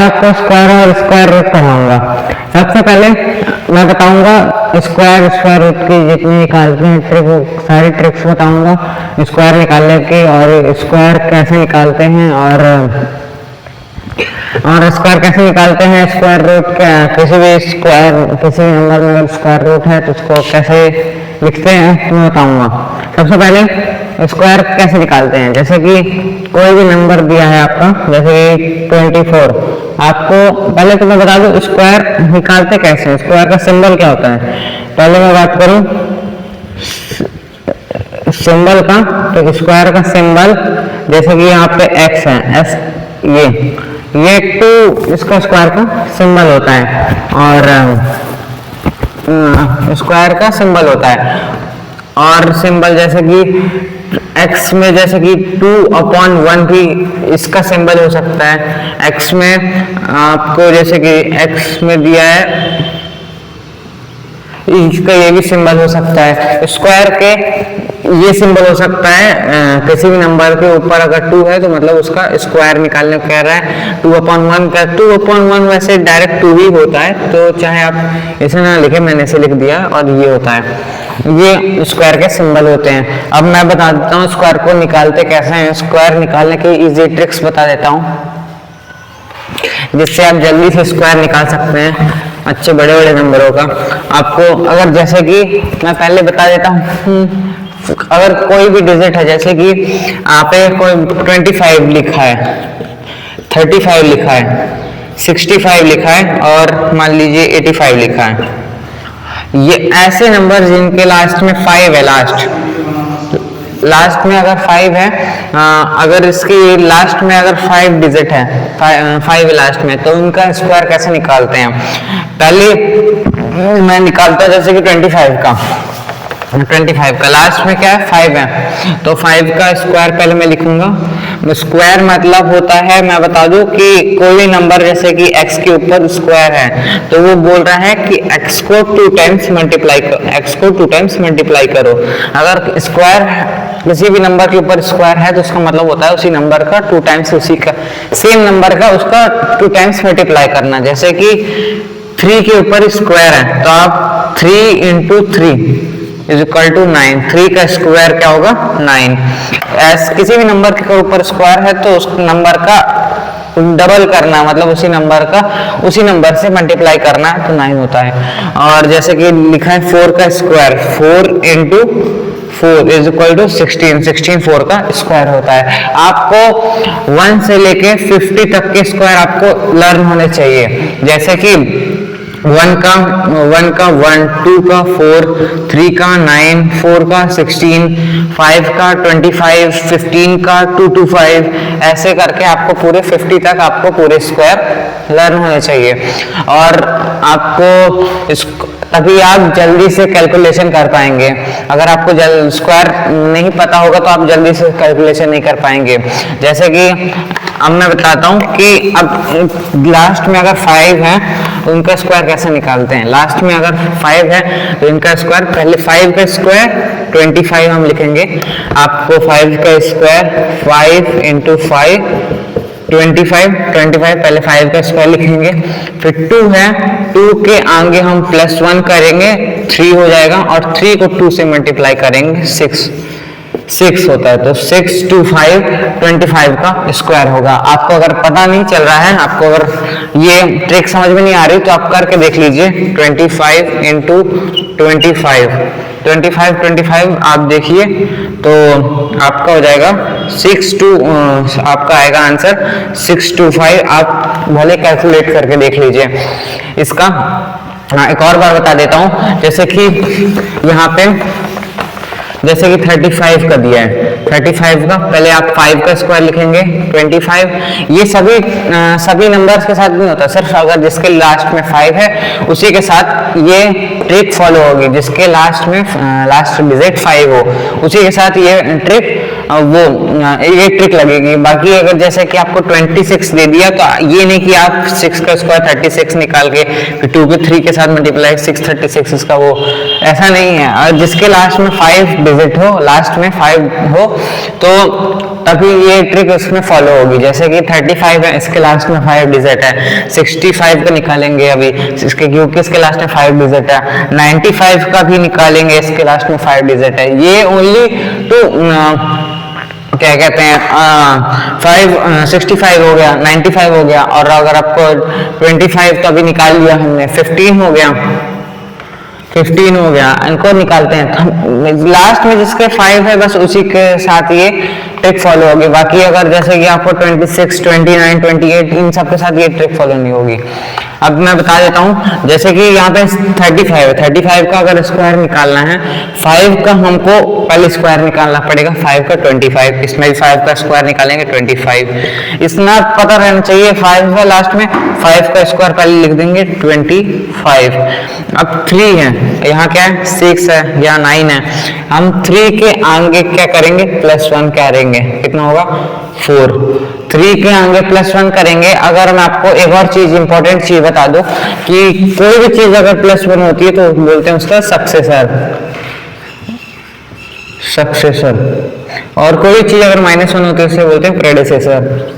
आपको स्क्वायर और square root पढ़ाऊंगा। सबसे पहले मैं बताऊंगा स्क्वायर रूट की जितनी निकालते हैं ट्रिक, सारी ट्रिक्स बताऊंगा स्क्वायर निकालने की, और स्क्वायर कैसे निकालते हैं, और स्क्वायर कैसे निकालते हैं, स्क्वायर रूट किसी भी नंबर में स्क्वायर रूट है तो उसको कैसे लिखते हैं तो बताऊंगा। सबसे पहले स्क्वायर कैसे निकालते हैं, जैसे कि कोई भी नंबर दिया है आपका, जैसे कि 24, आपको पहले तो मैं बता दूं स्क्वायर निकालते कैसे हैं, स्क्वायर का सिंबल क्या होता है। पहले मैं बात करूं सिंबल का, तो स्क्वायर का सिंबल जैसे कि यहाँ पे x है, s ये 2 इसका स्क्वायर का सिंबल होता है, और स्क्वायर का सिंबल होता है। और सिंबल जैसे कि x में जैसे कि 2/1 भी इसका सिंबल हो सकता है। x में आपको जैसे कि x में दिया है इसका ये भी सिंबल हो सकता है। स्क्वायर के ये सिंबल हो सकता है किसी भी नंबर के ऊपर अगर 2 है तो मतलब उसका स्क्वायर निकालने को कह रहा है। 2/1 का 2/1 वैसे डायरेक्ट 2 ही होता है, तो चाहे आप इसे ना लिखे, मैंने इसे लिख दिया और ये होता है, ये स्क्वायर के सिंबल होते हैं। अब मैं बता देता हूँ स्क्वायर को निकालते कैसे हैं। स्क्वायर निकालने की इजी ट्रिक्स बता देता हूँ जिससे आप जल्दी से स्क्वायर निकाल सकते हैं अच्छे बड़े बड़े नंबरों का। आपको अगर जैसे कि मैं पहले बता देता हूँ, अगर कोई भी डिजिट है, जैसे कि आप कोई 25 लिखा है, 35 लिखा है, 65 लिखा है और मान लीजिए 85 लिखा है, ये ऐसे नंबर जिनके लास्ट में 5 है, लास्ट में अगर 5 है, अगर इसकी लास्ट में अगर 5 डिजिट है, 5 लास्ट में, तो उनका स्क्वायर कैसे निकालते हैं। पहले मैं निकालता जैसे कि 25 का लास्ट में क्या है 5 है, तो 5 का स्क्वायर पहले मैं लिखूंगा। स्क्वायर मतलब होता है, मैं बता दूं कि कोई नंबर जैसे कि x के ऊपर स्क्वायर है तो वो बोल रहा है कि x को 2 टाइम्स मल्टीप्लाई करो। अगर स्क्वायर किसी भी नंबर के ऊपर स्क्वायर है तो उसका मतलब होता है उसी नंबर का 2 टाइम्स, उसी का सेम नंबर का उसका 2 टाइम्स मल्टीप्लाई करना। जैसे कि 3 के ऊपर स्क्वायर है तो आप 3 × 3 = 9, 3 का स्क्वायर क्या होगा 9। किसी भी नंबर के ऊपर स्क्वायर है तो उस नंबर का डबल करना, मतलब उसी नंबर से मल्टीप्लाई करना, तो 9 होता है। और जैसे कि लिखा है 4 का स्क्वायर, 4 × 4 = 16 4 का स्क्वायर होता है। आपको 1 से लेके 50 तक के स्क्वायर आपको लर्न होने चाहिए। जैसे कि 1 का 1, 2 का 4, 3 का 9, 4 का 16, 5 का 25, 15 का 225, ऐसे करके आपको पूरे 50 तक आपको पूरे स्क्वायर लर्न होने चाहिए। और आपको तभी आप जल्दी से कैलकुलेशन कर पाएंगे। अगर आपको स्क्वायर नहीं पता होगा तो आप जल्दी से कैलकुलेशन नहीं कर पाएंगे। जैसे कि अब मैं बताता हूँ कि अब लास्ट में अगर 5 है उनका स्क्वायर कैसे निकालते हैं। लास्ट में अगर 5 है तो इनका स्क्वायर, पहले 5 का स्क्वायर 25 हम लिखेंगे। आपको 5 का स्क्वायर 5 × 5 25 पहले 5 का स्क्वायर लिखेंगे। फिर 2 है, 2 के आगे हम +1 करेंगे, 3 हो जाएगा, और 3 को 2 से मल्टीप्लाई करेंगे, 6 होता है। तो 6 × 5 25 का स्क्वायर होगा। आपको अगर पता नहीं चल रहा है, आपको अगर ये ट्रिक समझ में नहीं आ रही तो आप करके देख लीजिए। 25 × 25 आप देखिए तो आपका हो जाएगा 6 आपका आएगा आंसर 625। आप भले कैलकुलेट करके देख लीजिए इसका। एक और बार बता देता हूँ, जैसे कि यहाँ पे जैसे कि 35 का दिया है, 35 का पहले आप 5 का स्क्वायर लिखेंगे 25। ये सभी नंबर्स के साथ नहीं होता, सिर्फ अगर जिसके लास्ट में 5 है उसी के साथ ये ट्रिक फॉलो होगी। जिसके लास्ट डिजिट 5 हो उसी के साथ ये ट्रिक लगेगी। बाकी अगर जैसे कि आपको 26 दे दिया तो ये नहीं कि आप 6 का स्क्वायर 36 निकाल के फिर 2 के 3 के साथ मल्टीप्लाई 636 इसका, वो ऐसा नहीं है। और जिसके लास्ट में 5 डिजिट हो, लास्ट में 5 हो, तो तभी ये ट्रिक उसमें फॉलो होगी। जैसे कि 35 है, इसके लास्ट में 5 डिजिट है, 65 का निकालेंगे अभी इसके, क्योंकि इसके लास्ट में 5 डिजिट है, 95 का भी निकालेंगे, इसके लास्ट में 5 डिजिट है। ये ओनली टू क्या कहते हैं 65 हो गया, 95 हो गया, और अगर आपको 25 का भी निकाल लिया हमने, 15 हो गया, 15 हो गया, इनको निकालते हैं। लास्ट में जिसके 5 है बस उसी के साथ ये ट्रिक फॉलो होगी। बाकी अगर जैसे कि आपको 26, 29, 28 इन सब के साथ ये ट्रिक फॉलो नहीं होगी। अब मैं बता देता हूँ, जैसे कि यहाँ पे 35 है, 35 का अगर स्क्वायर निकालना है, 5 का हमको पहले स्क्वायर निकालना पड़ेगा, 5 का 25, इसमें भी 5 का स्क्वायर निकालेंगे 25। इतना पता रहना चाहिए, 5 का लास्ट में 5 का स्क्वायर पहले लिख देंगे 25। अब 3 है, यहाँ क्या है 6 है या 9 है, हम 3 के आगे क्या करेंगे +1 करेंगे, कितना होगा 4। 3 के आगे +1 करेंगे। अगर मैं आपको एक और चीज इंपॉर्टेंट चीज बता दूं कि कोई भी चीज अगर +1 होती है तो बोलते हैं उसका सक्सेसर, और कोई चीज अगर -1 होती है उसे बोलते हैं प्रेडेसेसर।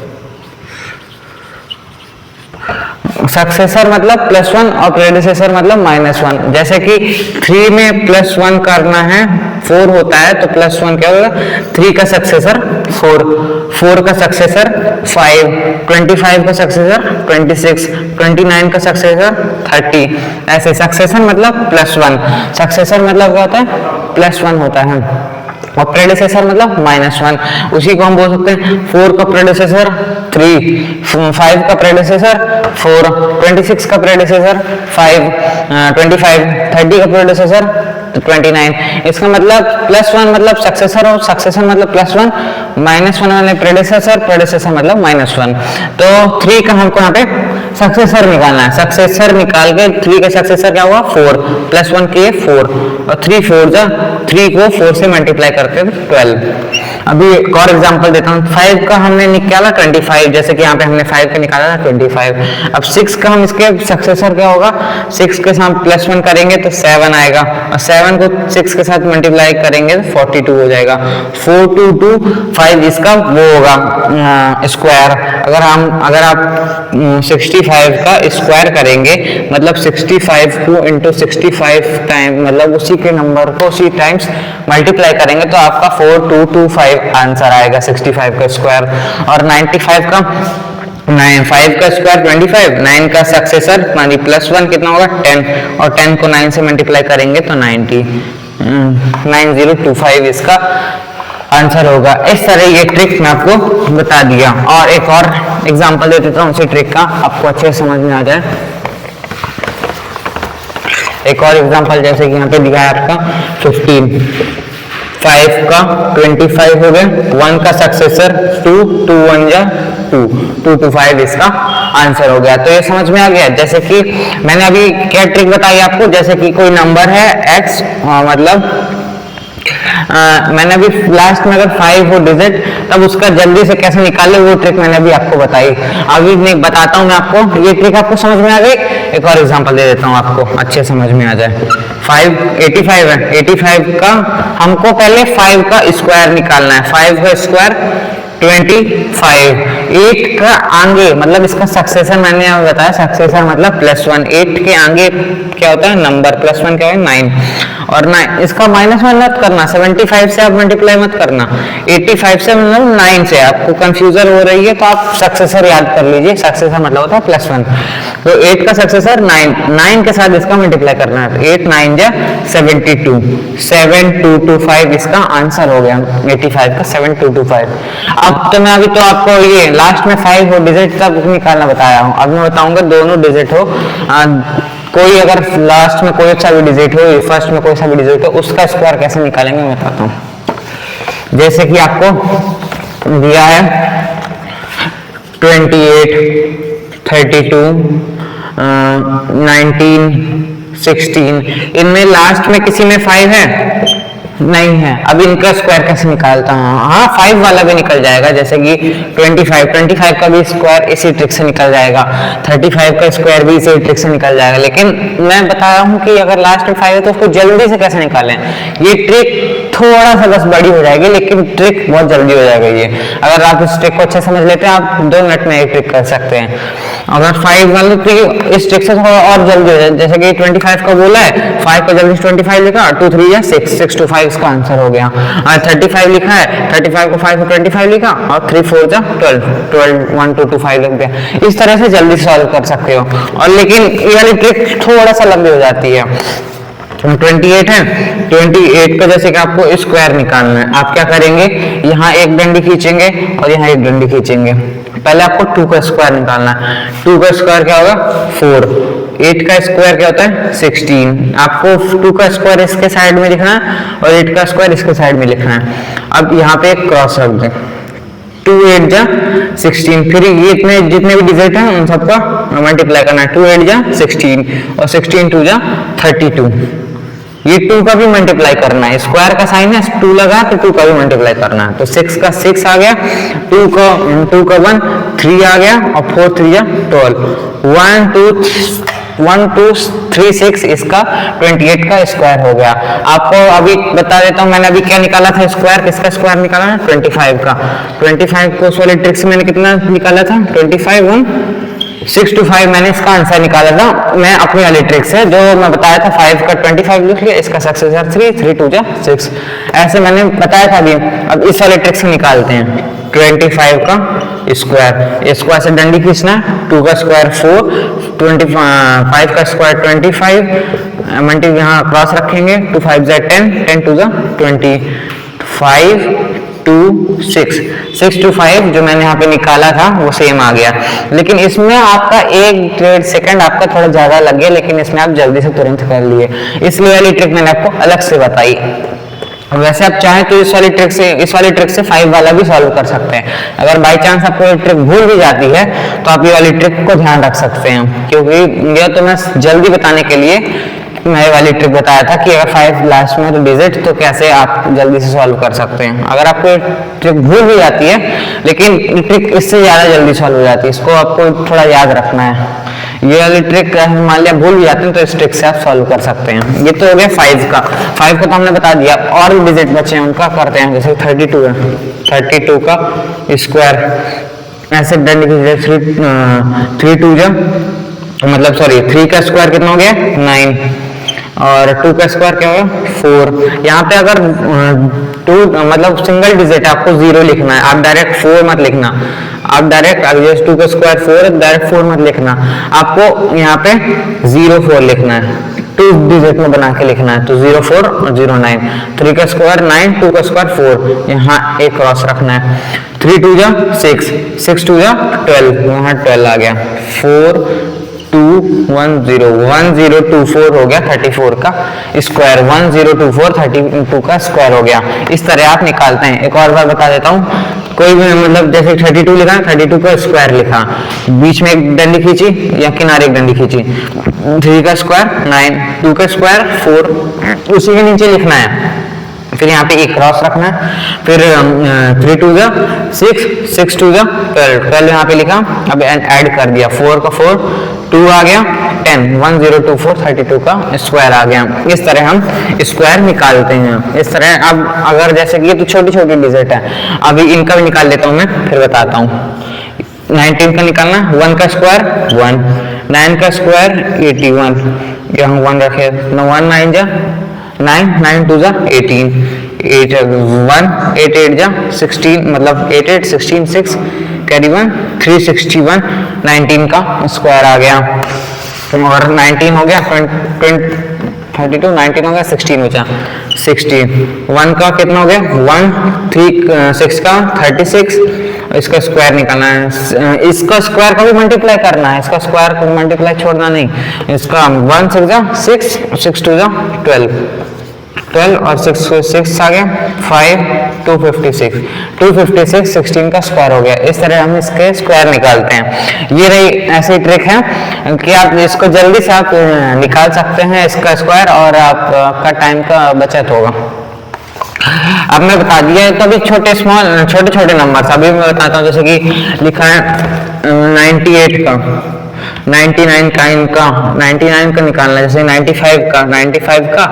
सक्सेसर मतलब +1 और प्रेडेसेसर मतलब -1। जैसे कि 3 में +1 करना है, 4 होता है तो +1 क्या होगा, 3 का सक्सेसर 4, 4 का सक्सेसर 5, 25 का सक्सेसर 26, 29 का सक्सेसर 30। ऐसे सक्सेसर मतलब +1, सक्सेसर मतलब क्या होता है +1 होता है, और प्रेडेसेसर मतलब -1। उसी को हम बोल सकते हैं 4 का प्रेडेसेसर 3, 5 का प्रेडेसेसर 4, 26 का प्रेडेसेसर 5, 25, 30 का प्रेडेसेसर 29। इसका मतलब +1 मतलब सक्सेसर और सक्सेसर मतलब +1, -1 वाले प्रेडेसेसर, प्रेडेसेसर मतलब -1। तो 3 का हमको यहाँ पे सक्सेसर निकालना है, सक्सेसर निकाल के 3 का सक्सेसर क्या हुआ 4, +1 किए 4, और 3 4 जा 3 को 4 से मल्टीप्लाई करते हैं 12। अभी एक और एग्जांपल देता हूँ, 5 का हमने निकाला 25, जैसे कि यहाँ पे हमने 5 का निकाला था 25। अब 6 का हम इसके सक्सेसर क्या होगा, 6 के साथ +1 करेंगे तो 7 आएगा, और 7 को 6 के साथ मल्टीप्लाई करेंगे तो 42 हो जाएगा। 4 2 2 5 इसका वो होगा स्क्वायर। अगर आप 65 का स्क्वायर करेंगे मतलब 65 को इंटू 65 टाइम मतलब उसी के नंबर को उसी टाइम्स मल्टीप्लाई करेंगे तो आपका 4225 आंसर आएगा 65 का स्क्वायर। और 95 का 5 का स्क्वायर 25, 9 का सक्सेसर मानी +1 कितना होगा 10, और 10 को 9 से मल्टीप्लाई करेंगे तो 9025 इसका आंसर होगा। इस तरह ये ट्रिक मैं आपको बता दिया, और एक और एग्जांपल दे देता हूँ उसी ट्रिक का, आपको अच्छे समझ में आ जाए। एक और एग्जांपल जैसे कि यहाँ पे दिया है आपका 15, 5 का 25 हो गया, 1 का सक्सेसर 2, 2 1 जा 2, 225 इसका आंसर हो गया। तो ये समझ में आ गया। जैसे कि मैंने अभी क्या ट्रिक बताई आपको, जैसे कि कोई नंबर है x, मतलब मैंने अभी लास्ट में अगर 5 हो डिजिट तब उसका जल्दी से कैसे निकाले वो ट्रिक मैंने अभी आपको बताई। अभी मैं बताता हूँ मैं आपको, ये ट्रिक आपको समझ में आ गई। एक और एग्जांपल दे देता हूँ आपको अच्छे समझ में आ जाए। 85 है, 85 का हमको पहले 5 का स्क्वायर निकालना है। 5 का स्क्वायर 25, 8 का आगे मतलब इसका सक्सेसर मैंने यहाँ बताया, सक्सेसर मतलब +1, 8 के आगे क्या होता है नंबर, +1 क्या है 9, और 9 इसका -1 मत करना, 75 से आप मल्टीप्लाई मत करना, 85 से मतलब 9 से। आपको कंफ्यूजन हो रही है तो आप सक्सेसर याद कर लीजिए, सक्सेसर मतलब होता है +1। तो 8 का सक्सेसर 9, 9 के साथ इसका मल्टीप्लाई करना है, 8 9 जा 72, 7225 इसका आंसर हो गया 85 का 7225। अब तो मैं अभी तो आपको ये लास्ट में 5 हो डिजिट तक निकालना बताया हूँ। अब मैं बताऊंगा दोनों डिजिट हो, कोई अगर लास्ट में कोई सा भी डिजिट हो, फर्स्ट में कोई सा भी डिजिट हो, उसका स्क्वायर कैसे निकालेंगे मैं बताता हूँ। जैसे कि आपको दिया है 28, 32, 19, 16, इनमें लास्ट में किसी में 5 है नहीं है। अब इनका स्क्वायर कैसे निकालता हूँ, हाँ 5 वाला भी निकल जाएगा, जैसे कि 25 का भी स्क्वायर इसी ट्रिक से निकल जाएगा, 35 का स्क्वायर भी इसी ट्रिक से निकल जाएगा। लेकिन मैं बता रहा हूँ कि अगर लास्ट में 5 है तो उसको जल्दी से कैसे निकालें। ये ट्रिक थोड़ा सा बस बड़ी हो जाएगी, लेकिन ट्रिक बहुत जल्दी हो जाएगा ये। अगर आप इस ट्रिक को अच्छे समझ लेते हैं, आप 2 मिनट में एक ट्रिक कर सकते हैं। अगर 5 वाले तो इस ट्रिक से थोड़ा और जल्दी हो जाए, जैसे कि 25 का बोला है, 5 को जल्दी 25 लिखा, 2 3 या 6, 6 to 5 इसका आंसर हो गया। 35 लिखा है, 35 को 5 को 25 लिखा, और 3 4 जा 12, 12 1 2 2 5 लिख दिया। इस तरह से जल्दी सॉल्व कर सकते हो। और लेकिन ये वाली ट्रिक थोड़ा सा लंबी हो जाती है। 28 है, 28 का जैसे कि आपको स्क्वायर निकालना है, आप क्या करेंगे, यहाँ एक डंडी खींचेंगे और यहाँ एक डंडी खींचेंगे। पहले आपको 2 का स्क्वायर निकालना है। 2 का स्क्वायर क्या होगा, 4। 8 का स्क्वायर क्या होता है, 16। आपको 2 का स्क्वायर इसके साइड में लिखना है और 8 का स्क्वायर इसके साइड में लिखना है। अब यहाँ पे एक क्रॉस रख दें, 2 8 जा 16, फिर ये इतने जितने भी डिजिट हैं उन सबका मल्टीप्लाई करना है। 2 8 जा 16 और 16 2 जा 32। ये 2 का भी मल्टीप्लाई करना है, स्क्वायर का साइन है, 2 लगा तो 2 का भी मल्टीप्लाई करना है। तो 6 का 6 आ गया, 2 का 1 3 आ गया, और 4 3 जा 12। 1 2 3 6 इसका 28 का स्क्वायर हो गया। आपको अभी बता देता हूँ, मैंने अभी क्या निकाला था स्क्वायर, किसका स्क्वायर निकाला है, 25 का। 25 को उस वाले ट्रिक से मैंने कितना निकाला था, 25 1 6 to 5 मैंने इसका आंसर निकाला था, मैं अपनी वाली ट्रिक से जो मैं बताया था। 5 का 25 लिख लिया, इसका सक्सेसर 3 3 2 जा 6, ऐसे मैंने बताया था अभी। अब इस वाले ट्रिक से निकालते हैं 25 का स्क्वायर। स्क्वायर से डंडी खींचना है, 2 का स्क्वायर 4, 25 का स्क्वायर 25, मल्टीप्लाई यहाँ क्रॉस रखेंगे, 2 5 जा 10, 10 2 जा 20, 5 2 6 6 to 5 जो मैंने यहाँ पे निकाला था वो सेम आ गया। लेकिन इसमें आपका 1.5 सेकंड आपका थोड़ा ज्यादा लग गया, लेकिन इसमें आप जल्दी से तुरंत कर लिए, इसलिए वाली ट्रिक मैंने आपको अलग से बताई। वैसे आप चाहें तो इस वाली ट्रिक से 5 वाला भी सॉल्व कर सकते हैं। अगर बाई चांस आपको ये ट्रिक भूल भी जाती है तो आप ये वाली ट्रिक को ध्यान रख सकते हैं, क्योंकि यह तो मैं जल्दी बताने के लिए मैं वाली ट्रिक बताया था कि अगर 5 लास्ट में तो डिजिट, तो कैसे आप जल्दी से सॉल्व कर सकते हैं। अगर आपको ये ट्रिक भूल भी जाती है, लेकिन ट्रिक इससे ज़्यादा जल्दी सॉल्व हो जाती है, इसको आपको थोड़ा याद रखना है। ये वाली ट्रिक मान लिया भूल भी जाते हैं तो इस ट्रिक से आप सॉल्व कर सकते हैं। ये तो हो गया 5 का। 5 को तो हमने बता दिया, और भी डिजिट बचे हैं उनका करते हैं। जैसे 32 है, 32 का स्क्वायर ऐसे डंडी की 3 2 जा मतलब सॉरी 3 का स्क्वायर कितना हो गया 9, और 2 का स्क्वायर क्या होगा 4। यहाँ पे अगर 2 मतलब सिंगल डिजिट है, आपको 0 लिखना है, आप डायरेक्ट 4 मत लिखना। आप डायरेक्ट जैसे 2 का स्क्वायर 4 है, डायरेक्ट 4 मत लिखना, आपको यहाँ पे 0 4 लिखना है, 2 डिजिट में बना के लिखना है। तो 0 4 और 0 9। 3 का स्क्वायर 9, 2 का स्क्वायर 4, यहाँ एक क्रॉस रखना है। 3 2 जा 6, 6 2 जा 12, यहाँ 12 आ गया। 4 2 1 0 1 0 2 4 हो गया 34 का स्क्वायर। 1 0 2 4 32 का स्क्वायर हो गया। इस तरह आप निकालते हैं। एक और बार बता देता हूँ, कोई भी मतलब जैसे 32 लिखा, 32 का स्क्वायर लिखा, बीच में एक डंडी खींची या किनारे एक डंडी खींची, 3 का स्क्वायर 9, 2 का स्क्वायर 4, उसी के नीचे लिखना है। फिर यहाँ पे एक क्रॉस रखना है, फिर 3 2 जा 6, 6 2 जा 12, 12 यहाँ पे लिखा, अब ऐड कर दिया, 4 का 4, 2 आ गया 10, 1 0 2 4 32 का स्क्वायर आ गया। इस तरह हम स्क्वायर निकालते हैं। इस तरह अब अगर जैसे कि ये तो छोटी छोटी डिजिट है, अभी इनका भी निकाल लेता हूँ मैं, फिर बताता हूँ। 19 का निकालना, 1 का स्क्वायर 1, 9 का स्क्वायर 81, यहाँ 1 रखे, 1 9 जा 9, 9 2 जा 18, 8 1 8 8 जा 16, मतलब 8 8 16 6 कैरी 1 361, 19 का स्क्वायर आ गया। और 19 हो गया 32, 19 हो गया 16 बचा 60। 1 का कितना हो गया 1 3 6 का 36, इसका स्क्वायर निकालना है। इसका स्क्वायर का भी मल्टीप्लाई करना है, इसका स्क्वायर को मल्टीप्लाई छोड़ना नहीं। इसका 1 6 जा 6, 6 2 जा 12 और 6 आ गया 5 256, 256 16 का स्क्वायर हो गया। इस तरह हम इसके स्क्वायर निकालते हैं। ये रही ऐसी ट्रिक है कि आप इसको जल्दी से आप निकाल सकते हैं इसका स्क्वायर, और आपका टाइम का बचत होगा। अब मैं बता दिया है, तो अभी छोटे छोटे नंबर अभी मैं बताता हूँ। जैसे कि लिखा है 98 का, 99 का इनका 99 का निकालना है, जैसे 95 का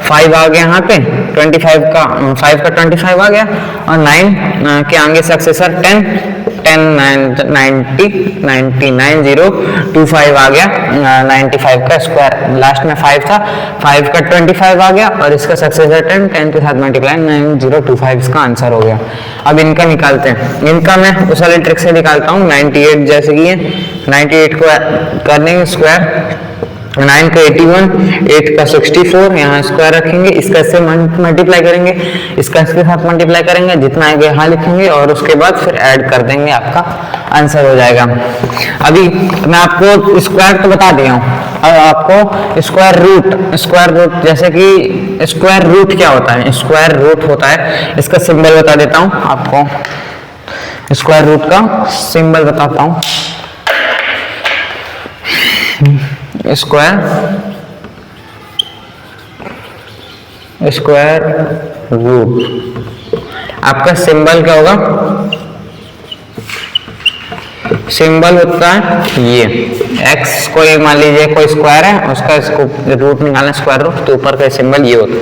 5 आ गया यहाँ पे, 25 का 5 का 25 आ गया, और 9 के आगे सक्सेसर 10 90 99 0 25 आ गया, 95 का स्क्वायर, लास्ट में 5 था, 5 का 25 आ गया और इसका सक्सेसर 10 के साथ मल्टीप्लाई 9025 इसका आंसर हो गया। अब इनका निकालते हैं, इनका मैं उस वाले ट्रिक से निकालता हूँ। 98 जैसे कि 98 को करने स्क्वायर, 9 का 81, 8 का 64, यहाँ स्क्वायर रखेंगे, इसका इससे मल्टीप्लाई करेंगे, इसका इसके साथ मल्टीप्लाई करेंगे, जितना आएगा यहाँ लिखेंगे और उसके बाद फिर ऐड कर देंगे, आपका आंसर हो जाएगा। अभी मैं आपको स्क्वायर तो बता दिया हूँ, अब आपको स्क्वायर रूट जैसे कि स्क्वायर रूट क्या होता है, स्क्वायर रूट होता है, इसका सिंबल बता देता हूँ आपको, स्क्वायर रूट का सिंबल बताता हूँ। स्क्वायर रूट आपका सिंबल क्या होगा, सिंबल होता है ये x, कोई मान लीजिए कोई स्क्वायर है, उसका इसको रूट निकालना स्क्वायर रूट, तो ऊपर का सिंबल ये होता है,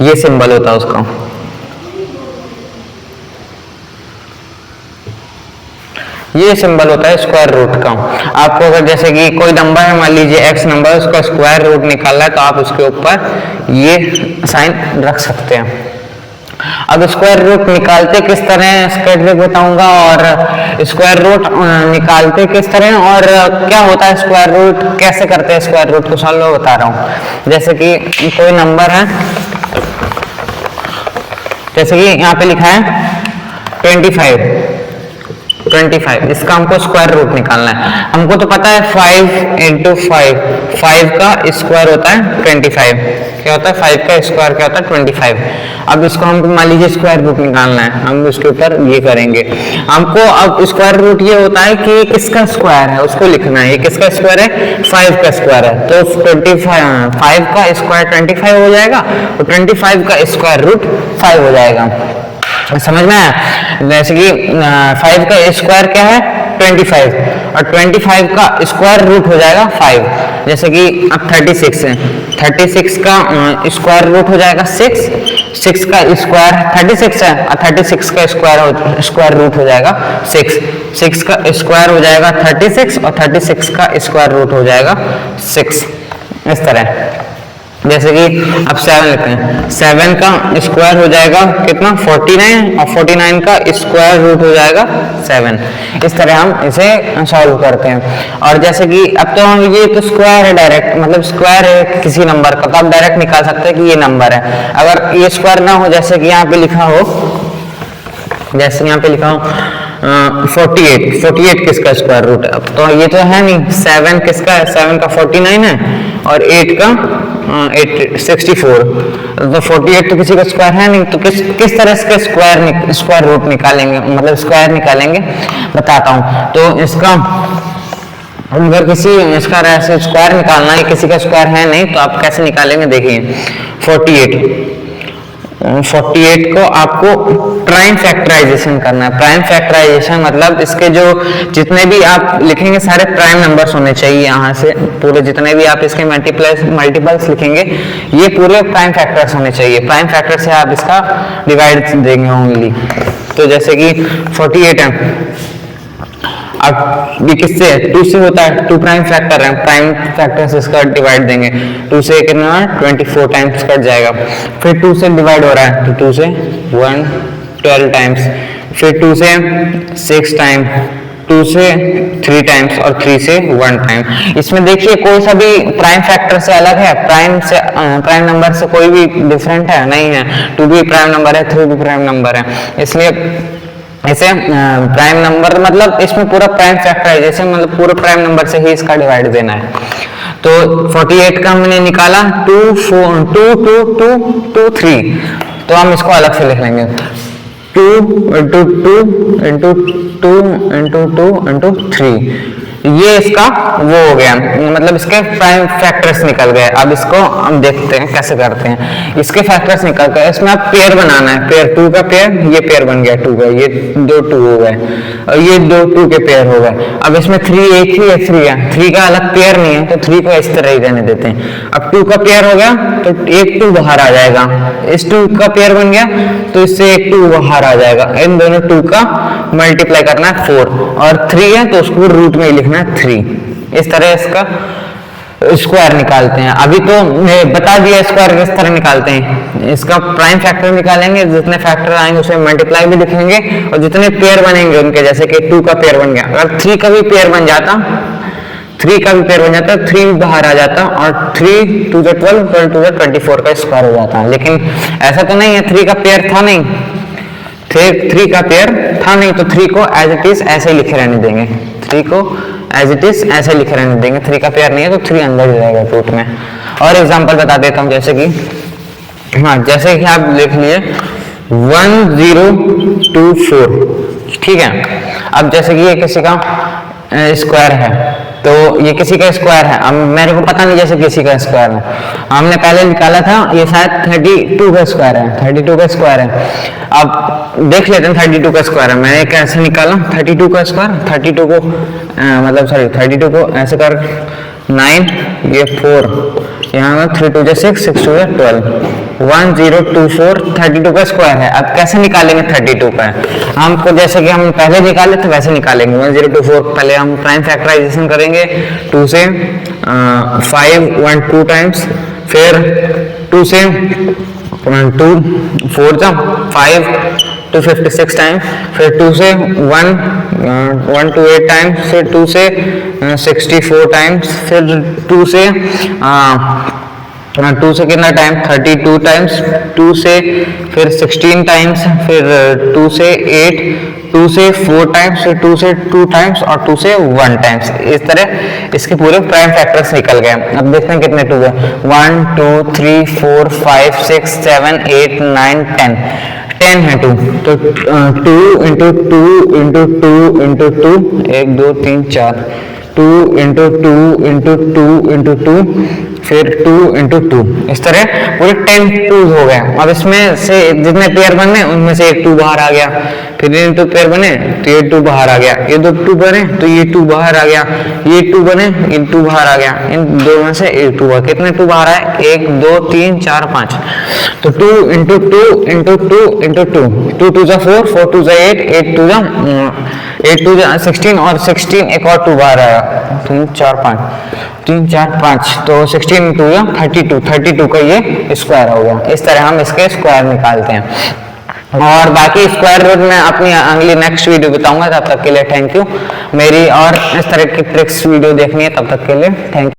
ये सिंबल होता है उसका, ये सिंबल होता है स्क्वायर रूट का। आपको अगर जैसे कि कोई नंबर है, मान लीजिए x नंबर, उसका स्क्वायर रूट निकालना है, तो आप उसके ऊपर ये साइन रख सकते हैं। अब स्क्वायर रूट निकालते किस तरह इसका ट्रिक बताऊंगा, और स्क्वायर रूट निकालते किस तरह और क्या होता है स्क्वायर रूट, कैसे करते हैं स्क्वायर रूट को सॉल्व बता रहा हूँ। जैसे कि कोई नंबर है, जैसे कि यहाँ पे लिखा है 25, इसका हमको स्क्वायर रूट निकालना है। हमको तो पता है 5 × 5 का स्क्वायर होता है 25, क्या होता है 5 का स्क्वायर क्या होता है 25। अब इसको हमको मान लीजिए स्क्वायर रूट निकालना है, हम उसके ऊपर ये करेंगे। हमको अब स्क्वायर रूट ये होता है कि किसका स्क्वायर है उसको लिखना है, ये किसका स्क्वायर है 5 का स्क्वायर है, तो 5 का स्क्वायर 25 हो जाएगा, तो 25 का स्क्वायर रूट 5 हो जाएगा। समझ में आया? जैसे कि 5 का स्क्वायर क्या है 25, और 25 का स्क्वायर रूट हो जाएगा 5। जैसे कि अब 36 है, 36 का स्क्वायर रूट हो जाएगा 6 का स्क्वायर 36 है, और 36 का स्क्वायर रूट हो जाएगा 6 का स्क्वायर हो जाएगा 36, और 36 का स्क्वायर रूट हो जाएगा 6, इस तरह। जैसे कि अब 7 लेते हैं, 7 का स्क्वायर हो जाएगा कितना 49, और 49 का स्क्वायर रूट हो जाएगा 7। इस तरह हम इसे सॉल्व करते हैं। और जैसे कि अब तो हम ये तो स्क्वायर है डायरेक्ट, मतलब स्क्वायर है किसी नंबर का, तो आप डायरेक्ट निकाल सकते हैं कि ये नंबर है। अगर ये स्क्वायर ना हो, जैसे कि यहाँ पे लिखा हो, जैसे यहाँ पे लिखा हो 48 किसका स्क्वायर रूट है, अब तो ये तो है नहीं, 7 किसका है, 7 का 49 है, और 8 का 64, तो 48 तो किसी का स्क्वायर है नहीं, तो किस तरह से स्क्वायर रूट निकालेंगे, मतलब स्क्वायर निकालेंगे बताता हूँ। तो इसका अगर किसी इसका ऐसे स्क्वायर निकालना है, किसी का स्क्वायर है नहीं, तो आप कैसे निकालेंगे देखिए। 48 को आपको प्राइम फैक्टराइजेशन करना है। प्राइम फैक्टराइजेशन मतलब इसके जो जितने भी आप लिखेंगे सारे प्राइम नंबर्स होने चाहिए, यहाँ से पूरे जितने भी आप इसके मल्टीपल्स लिखेंगे ये पूरे प्राइम फैक्टर्स होने चाहिए। प्राइम फैक्टर से आप इसका डिवाइड देंगे ओनली। तो जैसे कि 48 है, अब ये किससे 2 से होता है, 2 प्राइम फैक्टर है, प्राइम फैक्टर से इसका डिवाइड देंगे, 2 से कितना 24 टाइम्स कट जाएगा। फिर 2 से डिवाइड हो रहा है, तो 2 से 12 टाइम्स, फिर 2 से 6 टाइम, 2 से 3 टाइम्स, और 3 से 1 टाइम। इसमें देखिए कोई सा भी प्राइम फैक्टर से अलग है, प्राइम नंबर से कोई भी डिफरेंट है नहीं है। 2 भी प्राइम नंबर है, 3 भी प्राइम नंबर है, इसलिए ऐसे प्राइम नंबर मतलब इसमें पूरा प्राइम फैक्टराइजेशन मतलब पूरे प्राइम नंबर से ही इसका डिवाइड देना है। तो 48 का हमने निकाला 2 4 2 2 2 2 3, तो हम इसको अलग से लिख लेंगे 2 × 2 × 2 × 2 × 3, ये इसका वो हो गया, मतलब इसके प्राइम फैक्टर्स निकल गए। अब इसको हम देखते हैं कैसे करते हैं। इसके फैक्टर्स निकल गए, इसमें आप पेयर बनाना है, पेयर 2 का पेयर, ये पेयर बन गया 2 का, ये 2 2 हो गए और ये 2 2 के पेयर हो गए। अब इसमें 3 एक ही है, 3 है, 3 का अलग पेयर नहीं है तो 3 को इस तरह ही रहने देते हैं। अब 2 का पेयर हो गया तो एक 2 बाहर आ जाएगा, इस 2 का पेयर बन गया तो इससे एक 2 बाहर आ जाएगा। इन दोनों 2 का मल्टीप्लाई करना है 4 और 3 है तो उसको रूट में ही लिखना है 3। इस तरह इसका स्क्वायर निकालते हैं। अभी तो बता दिया स्क्वायर किस तरह निकालते हैं। इसका प्राइम फैक्टर निकालेंगे, जितने फैक्टर आएंगे उसमें मल्टीप्लाई भी लिखेंगे और जितने पेयर बनेंगे उनके, जैसे कि 2 का पेयर बन गया, अगर 3 का भी पेयर बन जाता, 3 का भी पेयर बन जाता, 3 बाहर आ जाता और 3 2 12, 12 2 24 का स्क्वायर हो जाता। लेकिन ऐसा तो नहीं है, 3 का पेयर था नहीं, 3 का पेयर था नहीं तो 3 को एज इट इज ऐसे ही लिखे रहने देंगे, 3 को एज इट इज ऐसे लिखे रहने देंगे। 3 का पेयर नहीं है तो 3 अंदर ही रहेगा रूट में। और एग्जांपल बता देता हूँ, जैसे कि हाँ, जैसे कि आप लिख लिए 1024, ठीक है। अब जैसे कि ये किसी का स्क्वायर है तो ये किसी का स्क्वायर है, अब मेरे को पता नहीं जैसे किसी का स्क्वायर है, हमने पहले निकाला था, ये शायद 32 का स्क्वायर है, 32 का स्क्वायर है। अब देख लेते हैं 32 का स्क्वायर है, मैंने कैसे निकाला 32 का स्क्वायर, 32 को मतलब सॉरी 32 को ऐसे कर 9, ये 4, यहाँ 3 2 6 6 2 12, 1024 32 का स्क्वायर है। अब कैसे निकालेंगे 32 का है, हमको जैसे कि हम पहले निकाले थे वैसे निकालेंगे। 1024 पहले हम प्राइम फैक्टराइजेशन करेंगे, 2 से 5 1 2 टाइम्स, फिर 2 से 2 4 जा 5 256 टाइम्स, फिर 2 से 1 2 8 टाइम्स, फिर 2 से 64 टाइम्स, फिर 2 से 2 से कितना टाइम 32 टाइम्स, 2 से फिर 16 टाइम्स, फिर 2 से 8, 2 से 4 टाइम्स, फिर 2 से 2 टाइम्स और 2 से 1 टाइम्स। इस तरह इसके पूरे प्राइम फैक्टर्स निकल गए। अब देखते हैं कितने 2 है, 1 2 3 4 5 6 7 8 9 10 10 है 2, तो 2 into 2 into 2 into 2 1 2 3 4, 2 into 2 into 2 into 2, फिर 2 इंटू 2, इस तरह पूरे 10 2 हो गए। अब इसमें से जितने पेयर बने उनमें से एक 2 बाहर आ गया, फिर ये 2 पेयर बने तो ये 2 बाहर आ गया, ये 2 बने तो ये 2 बाहर आ गया, ये 2 बने ये 2 बाहर आ गया, इन दो में से एक 2 बाहर, कितने 2 बाहर आए 1 2 3 4 5, तो 2 इंटू 2 इंटू 2 इंटू 2, 2 2 जा 4 4 2 जा 8 8 2 जा 8 2 जा 16 और 16 एक और 2 बाहर आया, 3 4 5 3 4 5, तो 16 इंटू 32 32 का ये स्क्वायर हो गया। इस तरह हम इसके स्क्वायर निकालते हैं और बाकी स्क्वायर रूट में अपनी अगली नेक्स्ट वीडियो बताऊंगा। तब तक के लिए थैंक यू। मेरी और इस तरह की ट्रिक्स वीडियो देखनी है तब तक के लिए थैंक यू।